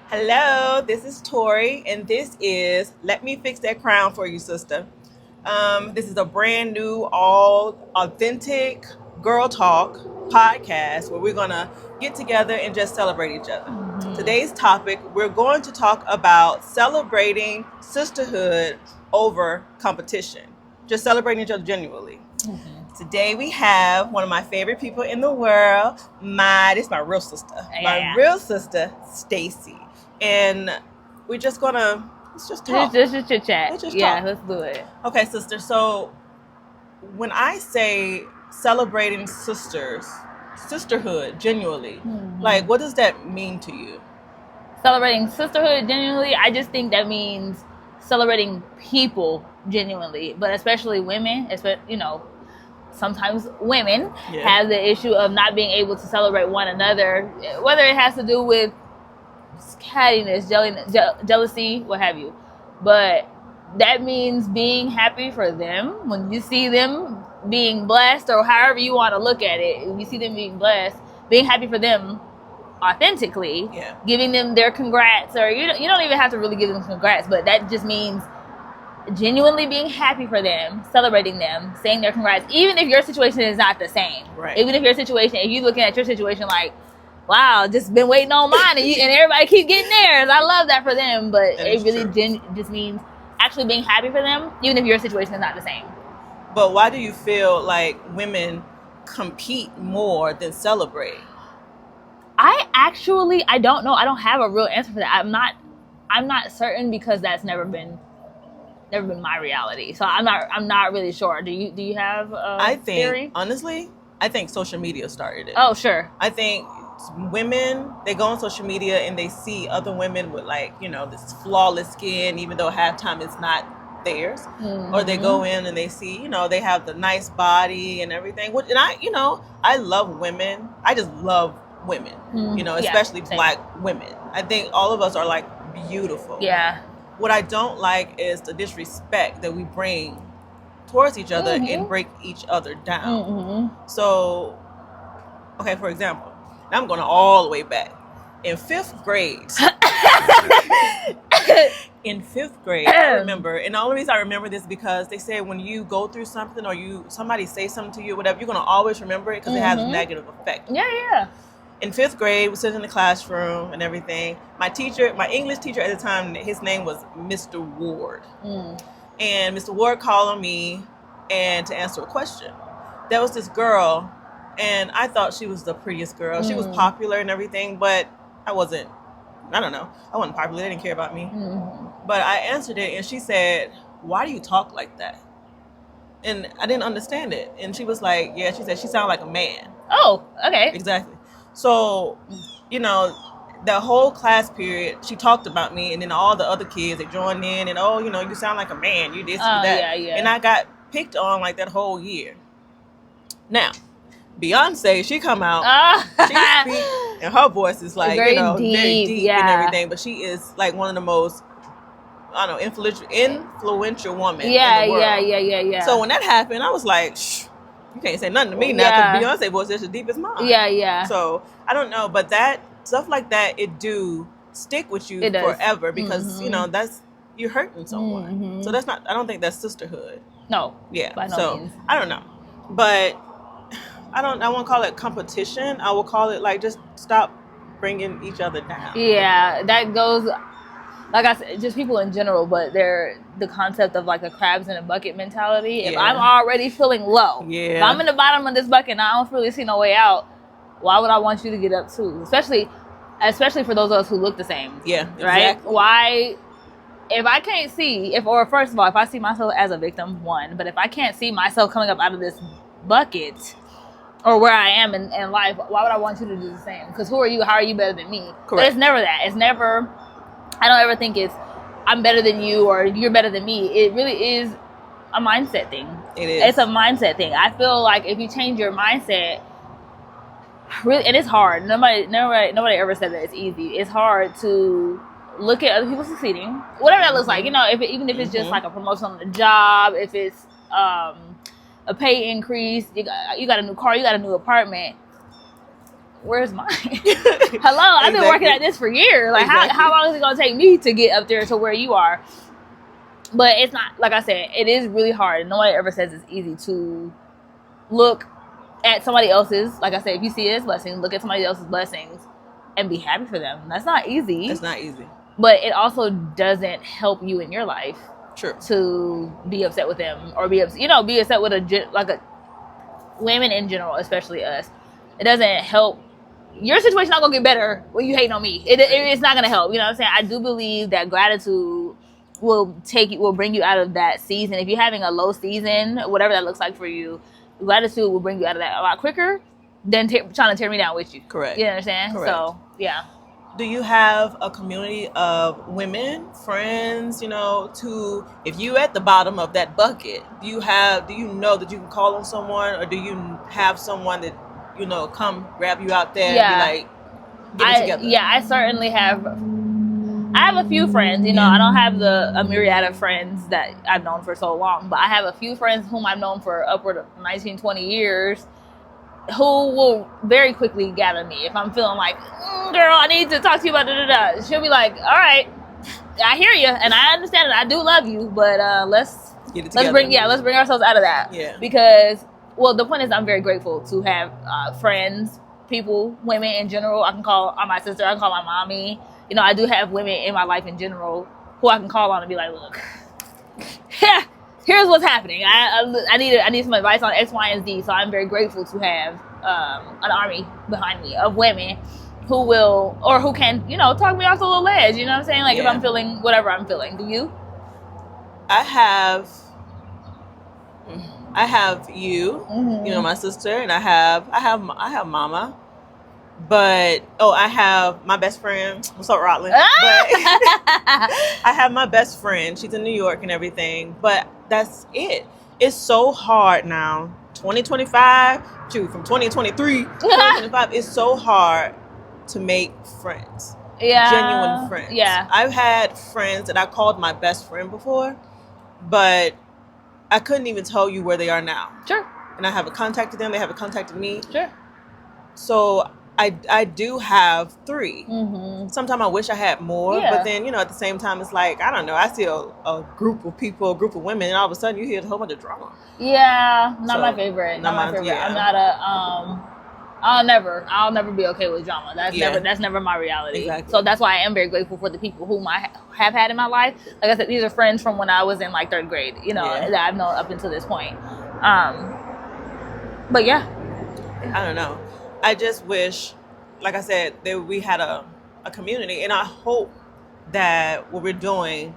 Hello, this is Tori, and this is Let Me Fix That Crown for You, sister. This is a brand new, all authentic girl talk podcast where we're going to get together and just celebrate each other. Today's topic, we're going to talk about celebrating sisterhood over competition, just celebrating each other genuinely. Today we have one of my favorite people in the world. This is my real sister. My real sister, Stacy. And we're just gonna let's just talk. Let's just chit chat. Let's just talk. talk. Let's do it. Okay, sister. So when I say celebrating sisterhood genuinely, like what does that mean to you? Celebrating sisterhood genuinely, I just think that means celebrating people genuinely, but especially women, sometimes women have the issue of not being able to celebrate one another, whether it has to do with cattiness, jealousy, what have you. But that means being happy for them. When you see them being blessed, or however you want to look at it, when you see them being blessed, being happy for them authentically, giving them their congrats, or you don't even have to really give them congrats, but that just means genuinely being happy for them, celebrating them, saying their congrats, even if your situation is not the same. Right. Even if if you're looking at your situation like, wow, just been waiting on mine, and everybody keep getting theirs. I love that for them, but it really just means actually being happy for them, even if your situation is not the same. But why do you feel like women compete more than celebrate? I don't know. I don't have a real answer for that. I'm not certain, because that's never been my reality. So I'm not really sure. Do you have a theory? Honestly, I think social media started it. Oh, sure. I think women, they go on social media and they see other women with this flawless skin, even though half time it's not theirs. Or they go in and they see, they have the nice body and everything. And I love women. I just love women, especially Black women. I think all of us are like beautiful. Yeah. What I don't like is the disrespect that we bring towards each other and break each other down. So, okay, for example, I'm going all the way back. In 5th grade, I remember, and the only reason I remember this because they say when you go through something or somebody say something to you or whatever, you're going to always remember it because it has a negative effect. Yeah. In 5th grade, we sitting in the classroom and everything. My English teacher at the time, his name was Mr. Ward. And Mr. Ward called on me and to answer a question. There was this girl, and I thought she was the prettiest girl. She was popular and everything, but I wasn't popular. They didn't care about me. But I answered it, and she said, "Why do you talk like that?" And I didn't understand it. And she was like, she said she sounded like a man. Oh, okay. Exactly. So, the whole class period, she talked about me, and then all the other kids, they joined in, and you sound like a man, you this, you that. Yeah. And I got picked on like that whole year. Now, Beyonce, she come out, she speak, and her voice is like, very deep deep and everything, but she is like one of the most, influential women in the world. Yeah. So when that happened, I was like, shh. You can't say nothing to me now because Beyonce voice is as deep as mine. Yeah. So I don't know, but that stuff like that, it do stick with you forever because that's you're hurting someone. So I don't think that's sisterhood. No. Yeah. By no means. I don't know, but I won't call it competition. I will call it like just stop bringing each other down. Yeah, that goes. Like I said, just people in general, but they're the concept of like a crabs in a bucket mentality. If I'm already feeling low, if I'm in the bottom of this bucket and I don't really see no way out, why would I want you to get up too? Especially for those of us who look the same. Yeah, right? Exactly. Why? If I can't see, first of all, if I see myself as a victim, one, but if I can't see myself coming up out of this bucket or where I am in life, why would I want you to do the same? Because who are you? How are you better than me? Correct. But it's never that. It's never. I don't ever think it's I'm better than you or you're better than me. It really is a mindset thing. It is. It's a mindset thing. I feel like if you change your mindset, really, and it's hard. Nobody ever said that it's easy. It's hard to look at other people succeeding, whatever that looks like. Even if it's just like a promotion on the job, if it's a pay increase, you got a new car, you got a new apartment. where's mine? Hello, I've been working at this for years. Like, how long is it going to take me to get up there to where you are? But it's not, like I said, it is really hard. Nobody ever says it's easy to look at somebody else's, like I said, if you see it as blessings, look at somebody else's blessings and be happy for them. That's not easy. It's not easy. But it also doesn't help you in your life. True. To be upset with them or be upset with women in general, especially us. It doesn't help. Your situation's not gonna get better when you hating on me. It's not gonna help. You know what I'm saying? I do believe that gratitude will bring you out of that season. If you're having a low season, whatever that looks like for you, gratitude will bring you out of that a lot quicker than trying to tear me down with you. Correct. You understand? Correct. So yeah. Do you have a community of women, friends, if you at the bottom of that bucket, do you know that you can call on someone, or do you have someone that, come grab you out there and be like, get it together? Yeah, I certainly have. I have a few friends, I don't have a myriad of friends that I've known for so long, but I have a few friends whom I've known for upward of 19, 20 years who will very quickly gather me. If I'm feeling like, girl, I need to talk to you about da-da-da, she'll be like, all right, I hear you, and I understand it. I do love you, but let's bring ourselves out of that. Yeah. Because, the point is, I'm very grateful to have friends, people, women in general. I can call on my sister. I can call my mommy. I do have women in my life in general who I can call on and be like, look, here's what's happening. I need some advice on X, Y, and Z. So I'm very grateful to have an army behind me of women who will, or who can, talk me off the little ledge. You know what I'm saying? Like, if I'm feeling whatever I'm feeling. Do you? I have you, my sister, and I have mama. But I have my best friend. What's up, Rotlyn? But I have my best friend. She's in New York and everything. But that's it. It's so hard now. 2025, from 2023 to 2025, it's so hard to make friends. Yeah. Genuine friends. Yeah. I've had friends that I called my best friend before, but I couldn't even tell you where they are now. Sure. And I haven't contacted them. They haven't contacted me. Sure. So I do have 3. Mm-hmm. Sometimes I wish I had more, but then, at the same time, it's like, I don't know. I see a group of people, a group of women, and all of a sudden you hear a whole bunch of drama. Yeah, not my favorite. Not my favorite. Yeah. I'm not I'll never be okay with drama. That's never my reality. Exactly. So that's why I am very grateful for the people whom I have had in my life. Like I said, these are friends from when I was in like 3rd grade, that I've known up until this point. But yeah. I don't know. I just wish, like I said, that we had a community, and I hope that what we're doing,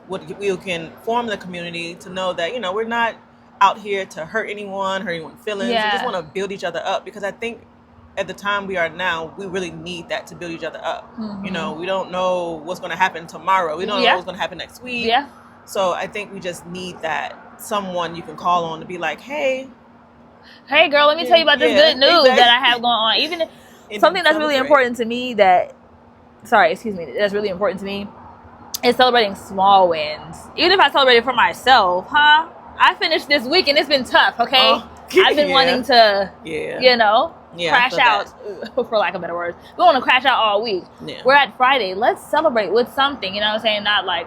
we can form the community to know that, Mm-hmm. we're not out here to hurt anyone's feelings. Yeah. We just want to build each other up, because I think at the time we are now, we really need that to build each other up. Mm-hmm. We don't know what's going to happen tomorrow. We don't know what's going to happen next week. Yeah. So I think we just need that someone you can call on to be like, hey, girl, let me tell you about this good news that I have going on. Even something that's really important to me that's really important to me is celebrating small wins. Even if I celebrate it for myself, I finished this week and it's been tough, okay? I've been wanting to, crash out, for lack of better words. We want to crash out all week. Yeah. We're at Friday. Let's celebrate with something, you know what I'm saying? Not like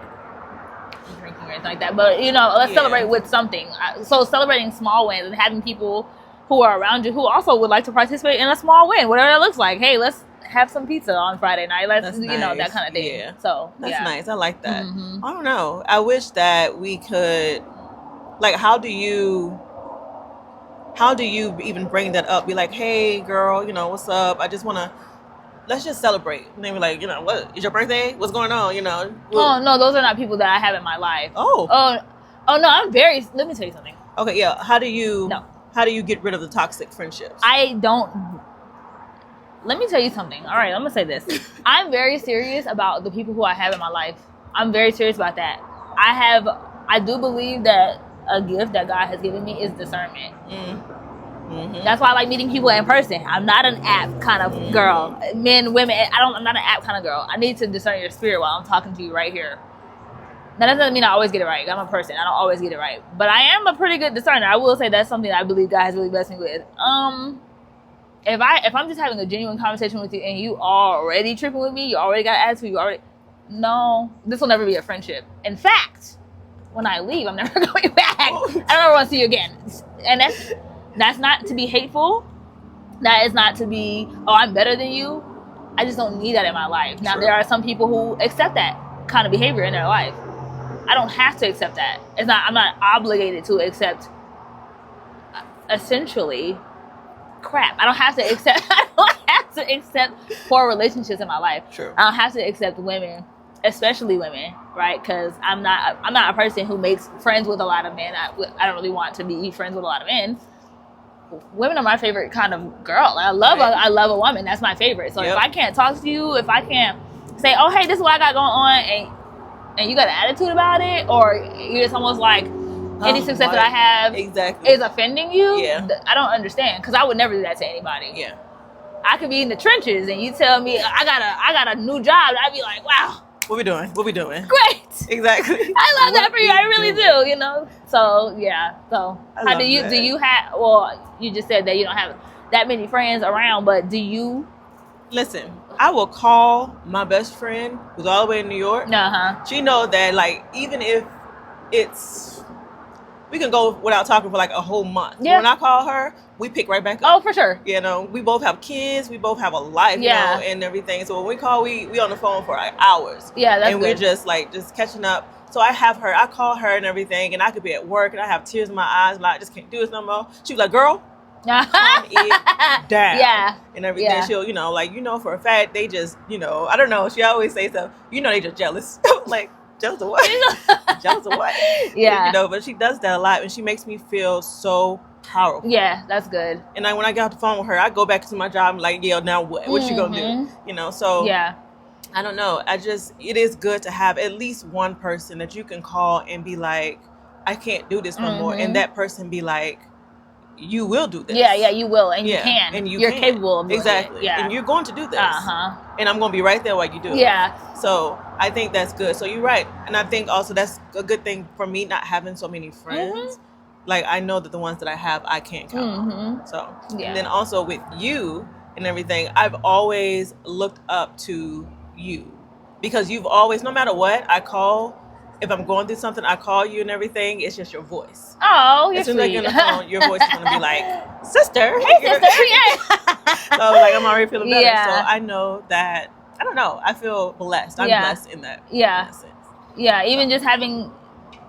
drinking or anything like that, but, let's celebrate with something. So celebrating small wins and having people who are around you who also would like to participate in a small win, whatever that looks like. Hey, let's have some pizza on Friday night. Let's, nice. That kind of thing. Yeah. So that's nice. I like that. Mm-hmm. I don't know. I wish that we could, like, how do you even bring that up? Be like, hey, girl, what's up? Let's just celebrate. And they be like, what is your birthday? What's going on? Oh no, those are not people that I have in my life. Oh no, let me tell you something. Okay, yeah. How do you get rid of the toxic friendships? Let me tell you something. All right, I'm gonna say this. I'm very serious about the people who I have in my life. I'm very serious about that. I do believe that a gift that God has given me is discernment. Mm-hmm. That's why I like meeting people in person. I'm not an app kind of girl. Men, women, I'm not an app kind of girl. I need to discern your spirit while I'm talking to you right here. That doesn't mean I always get it right. I'm a person. I don't always get it right. But I am a pretty good discerner. I will say that's something I believe God has really blessed me with. if I'm just having a genuine conversation with you and you already tripping with me, you already got attitude, no, this will never be a friendship. In fact, when I leave, I'm never going back. I don't ever want to see you again. And that's not to be hateful. That is not to be, oh, I'm better than you. I just don't need that in my life. Now, there are some people who accept that kind of behavior in their life. I don't have to accept that. I'm not obligated to accept, essentially, crap. I don't have to accept poor relationships in my life. True. I don't have to accept women, especially women, right? Because I'm not a person who makes friends with a lot of men. I don't really want to be friends with a lot of men. Women are my favorite kind of girl. I love a woman. That's my favorite. So if I can't talk to you, if I can't say, oh, hey, this is what I got going on, and you got an attitude about it, or you're just almost like, any success that I have is offending you, I don't understand, because I would never do that to anybody. Yeah. I could be in the trenches and you tell me I got a new job, I'd be like, wow. What we doing? Great. Exactly. I love that for you. I really do, you know? So, yeah. So, how do you have, well, you just said that you don't have that many friends around, but do you? Listen, I will call my best friend who's all the way in New York. She knows that, like, even if we can go without talking for like a whole month. Yeah. When I call her, we pick right back up. Oh, for sure. You know, we both have kids. We both have a life, you know, and everything. So when we call, we on the phone for like hours. Yeah, that's and good. We're just catching up. So I call her and everything, and I could be at work and I have tears in my eyes, like I just can't do this no more. She was like, girl, calm it down. Yeah. And everything. Yeah. She'll, for a fact, they just, I don't know. She always say stuff, they just jealous. Like, jealous of what? Jealous of what? Yeah. But she does that a lot, and she makes me feel so powerful. Yeah, that's good. And when I get off the phone with her, I go back to my job. I'm like, yeah, now what? What you gonna do? So yeah. I don't know. It is good to have at least one person that you can call and be like, I can't do this no more. And that person be like, you will do this. Yeah, you will, and you can. And you're capable of doing exactly. it. Yeah. And you're going to do this. And I'm going to be right there while you do it. Yeah. So I think that's good. So you're right. And I think also that's a good thing for me not having so many friends. Like, I know that the ones that I have, I can't count on. So, and then also with you and everything, I've always looked up to you. Because you've always, no matter what, if I'm going through something, I call you and everything. It's just your voice. Oh, you're sweet. As soon as I get on the phone, your voice is going to be like, sister. Hey, sister. Yeah. So, like, I'm already feeling better. Yeah. So I know that, I don't know, I feel blessed. I'm blessed in that, in that sense. Yeah, even just having,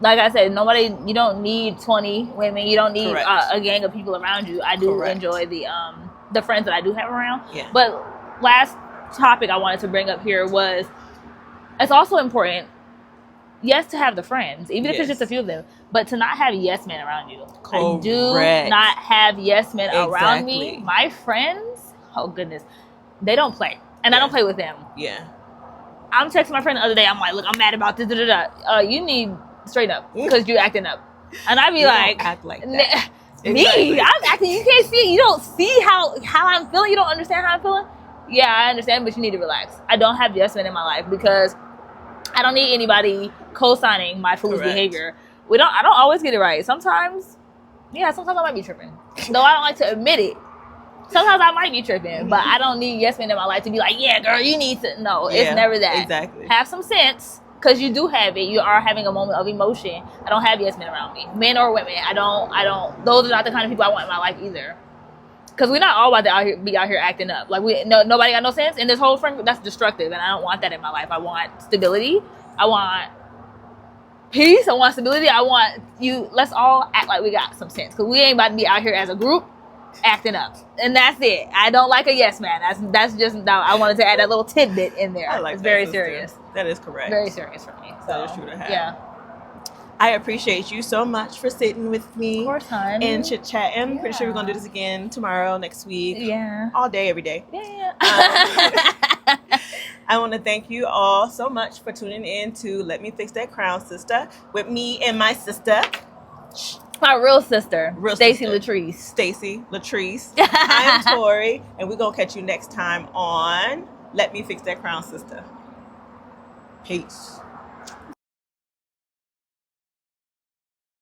like I said, you don't need 20 women. You don't need a gang of people around you. I do enjoy the friends that I do have around. Yeah. But last topic I wanted to bring up here was, it's also important, yes, to have the friends, even if it's just a few of them, but to not have yes men around you. I do not have yes men around me. My friends, oh goodness, they don't play, and I don't play with them. Yeah. I'm texting my friend the other day. I'm like, look, I'm mad about this. You need straight up because you're acting up, and I be like, don't act like that. Me, I'm acting. You can't see it. You don't see how I'm feeling. You don't understand how I'm feeling. Yeah, I understand, but you need to relax. I don't have yes men in my life because I don't need anybody co-signing my fool's behavior. I don't always get it right. Sometimes I might be tripping. Though I don't like to admit it. Sometimes I might be tripping, but I don't need yes men in my life to be like, yeah, girl, you need to. No, it's never that. Exactly. Have some sense, because you do have it. You are having a moment of emotion. I don't have yes men around me, men or women. I don't. Those are not the kind of people I want in my life either. Because we're not all about to be out here acting up. Like, nobody got no sense. And this whole friend group, that's destructive. And I don't want that in my life. I want stability. I want peace. I want stability. I want you. Let's all act like we got some sense. Because we ain't about to be out here as a group acting up. And that's it. I don't like a yes man. That's just, I wanted to add that little tidbit in there. I like it's that, very sister. Serious. That is correct. Very serious for me. So, that is true to have. Yeah. I appreciate you so much for sitting with me. Of course, honey. And chit-chatting. I'm pretty sure we're going to do this again tomorrow, next week. Yeah. All day, every day. Yeah. I want to thank you all so much for tuning in to Let Me Fix That Crown, Sister, with me and my sister. My real sister, Stacy Latrice. Stacy Latrice. I am Tori, and we're going to catch you next time on Let Me Fix That Crown, Sister. Peace.